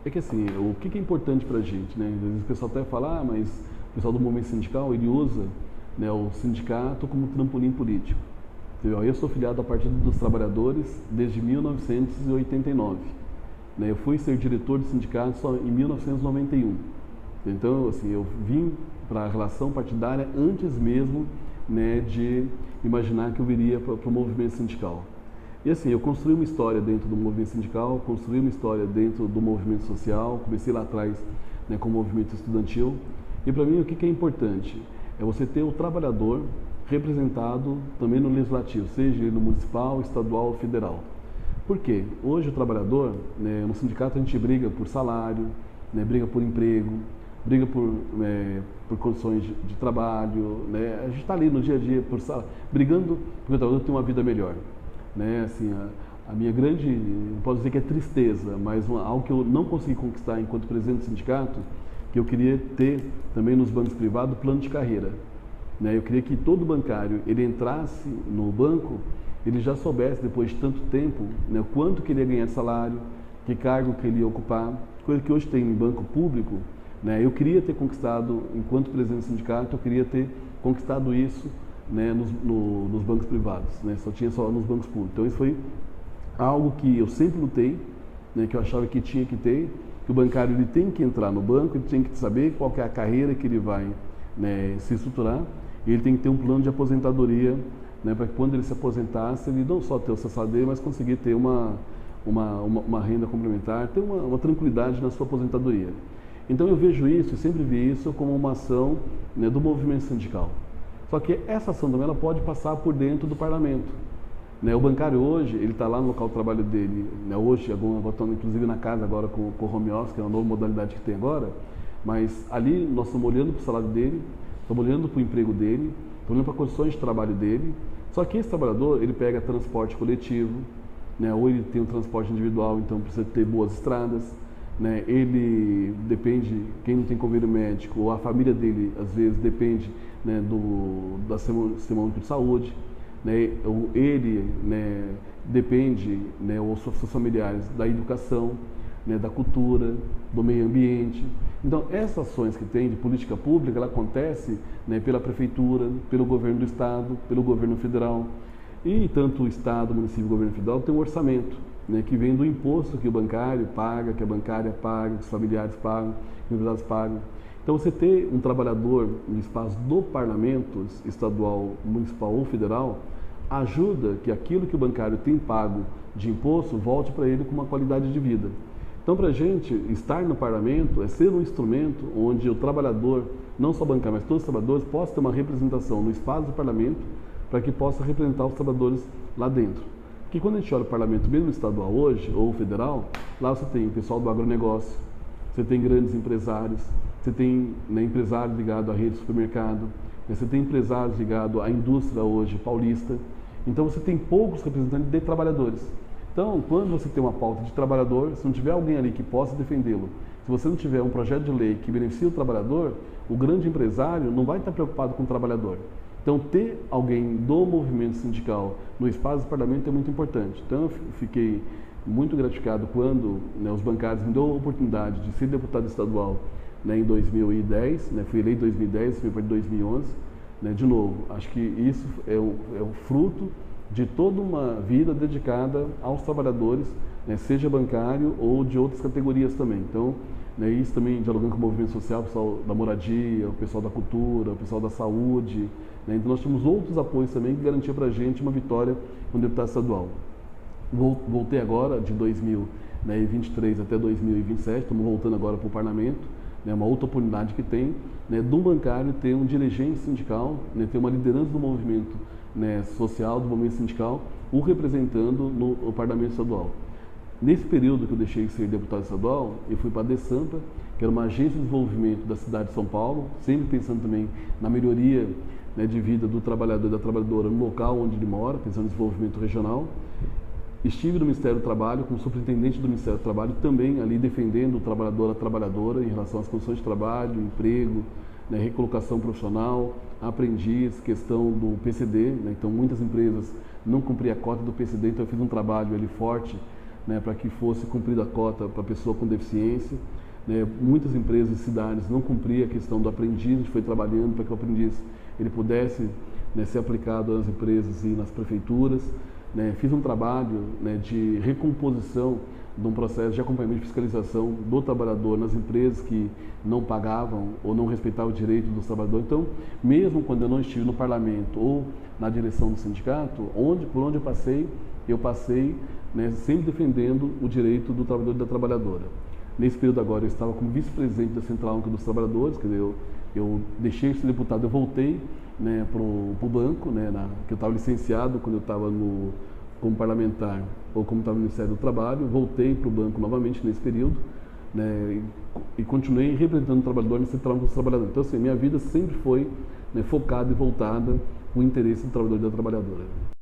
É que assim, o que é importante para a gente, né? Às vezes o pessoal até fala, mas o pessoal do movimento sindical, ele usa, né, o sindicato como trampolim político. Entendeu? Eu sou filiado ao Partido dos Trabalhadores desde 1989. Né? Eu fui ser diretor de sindicato só em 1991. Então, assim, eu vim para a relação partidária antes mesmo, né, de imaginar que eu viria para o movimento sindical. E assim, eu construí uma história dentro do movimento sindical, construí uma história dentro do movimento social, comecei lá atrás, né, com o movimento estudantil. E para mim o que é importante? É você ter o trabalhador representado também no legislativo, seja ele no municipal, estadual ou federal. Por quê? Hoje o trabalhador, né, no sindicato a gente briga por salário, né, briga por emprego, briga por condições de trabalho, né? A gente está ali no dia a dia brigando porque o trabalhador tem uma vida melhor. Né? Assim, a minha grande, não posso dizer que é tristeza, mas algo que eu não consegui conquistar enquanto presidente do sindicato, que eu queria ter também nos bancos privados plano de carreira. Né? Eu queria que todo bancário, ele entrasse no banco, ele já soubesse depois de tanto tempo, né, quanto que ele ia ganhar de salário, que cargo que ele ia ocupar, coisa que hoje tem em banco público. Né? Eu queria ter conquistado, enquanto presidente do sindicato, eu queria ter conquistado isso, né, nos bancos privados, né? Só tinha só nos bancos públicos. Então isso foi algo que eu sempre lutei, né, que eu achava que tinha que ter, que o bancário ele tem que entrar no banco, ele tem que saber qual que é a carreira que ele vai, né, se estruturar, e ele tem que ter um plano de aposentadoria, né, para que quando ele se aposentasse, ele não só ter o seu salário dele, mas conseguir ter uma renda complementar, ter uma tranquilidade na sua aposentadoria. Então eu vejo isso, e sempre vi isso como uma ação, né, do movimento sindical. Só que essa ação também ela pode passar por dentro do parlamento. Né? O bancário hoje, ele está lá no local de trabalho dele, né? Hoje, estamos inclusive na casa agora com o home office, que é uma nova modalidade que tem agora, mas ali nós estamos olhando para o salário dele, estamos olhando para o emprego dele, estamos olhando para as condições de trabalho dele. Só que esse trabalhador, ele pega transporte coletivo, né? Ou ele tem um transporte individual, então precisa ter boas estradas. Né? Ele depende, quem não tem convênio médico, ou a família dele, às vezes, depende, né, da Sistema Único de Saúde. Né? Ou ele, né, depende, né, ou seus familiares, da educação, né, da cultura, do meio ambiente. Então, essas ações que tem de política pública, ela acontece, né, pela prefeitura, pelo governo do estado, pelo governo federal. E tanto o estado, o município e o governo federal tem um orçamento, né, que vem do imposto que o bancário paga, que a bancária paga, que os familiares pagam, que os empresários pagam. Então, você ter um trabalhador no espaço do parlamento estadual, municipal ou federal, ajuda que aquilo que o bancário tem pago de imposto volte para ele com uma qualidade de vida. Então, para a gente, estar no parlamento é ser um instrumento onde o trabalhador, não só bancário, mas todos os trabalhadores, possam ter uma representação no espaço do parlamento para que possa representar os trabalhadores lá dentro. Porque quando a gente olha o parlamento, mesmo estadual hoje, ou federal, lá você tem o pessoal do agronegócio, você tem grandes empresários, você tem, né, empresários ligados à rede de supermercado, né, você tem empresários ligados à indústria hoje paulista. Então você tem poucos representantes de trabalhadores. Então, quando você tem uma pauta de trabalhador, se não tiver alguém ali que possa defendê-lo, se você não tiver um projeto de lei que beneficie o trabalhador, o grande empresário não vai estar preocupado com o trabalhador. Então, ter alguém do movimento sindical no espaço do parlamento é muito importante. Então, eu fiquei muito gratificado quando, né, os bancários me dão a oportunidade de ser deputado estadual, né, em 2010, né, fui eleito em 2010, fui para 2011. Né, de novo, acho que isso é o fruto de toda uma vida dedicada aos trabalhadores, né, seja bancário ou de outras categorias também. Então, né, isso também dialogando com o movimento social, o pessoal da moradia, o pessoal da cultura, o pessoal da saúde. Né, então, nós temos outros apoios também que garantiam para a gente uma vitória como deputado estadual. Voltei agora, de 2023 até 2027, estamos voltando agora para o parlamento, né, uma outra oportunidade que tem, né, do bancário ter um dirigente sindical, né, ter uma liderança do movimento, né, social, do movimento sindical, o representando no parlamento estadual. Nesse período que eu deixei de ser deputado estadual, eu fui para a DESAMPA, que era uma agência de desenvolvimento da cidade de São Paulo, sempre pensando também na melhoria, né, de vida do trabalhador e da trabalhadora no local onde ele mora, pensando no desenvolvimento regional. Estive no Ministério do Trabalho, como superintendente do Ministério do Trabalho, também ali defendendo o trabalhador, a trabalhadora em relação às condições de trabalho, emprego, né, recolocação profissional, aprendiz, questão do PCD. Né, então, muitas empresas não cumpriam a cota do PCD, então eu fiz um trabalho ali forte, né, para que fosse cumprida a cota para a pessoa com deficiência. Né, muitas empresas e cidades não cumpriam a questão do aprendiz, a gente foi trabalhando para que o aprendiz ele pudesse, né, ser aplicado nas empresas e nas prefeituras. Né, fiz um trabalho, né, de recomposição de um processo de acompanhamento e fiscalização do trabalhador nas empresas que não pagavam ou não respeitavam o direito dos trabalhadores. Então, mesmo quando eu não estive no parlamento ou na direção do sindicato, por onde eu passei, né, sempre defendendo o direito do trabalhador e da trabalhadora. Nesse período agora eu estava como vice-presidente da Central Única dos Trabalhadores, quer dizer, eu deixei de ser deputado, eu voltei, né, para o banco, né, que eu estava licenciado quando eu estava como parlamentar ou como estava no Ministério do Trabalho, voltei para o banco novamente nesse período, né, e continuei representando o trabalhador na Central Única dos Trabalhadores. Então, assim, minha vida sempre foi, né, focada e voltada para o interesse do trabalhador e da trabalhadora.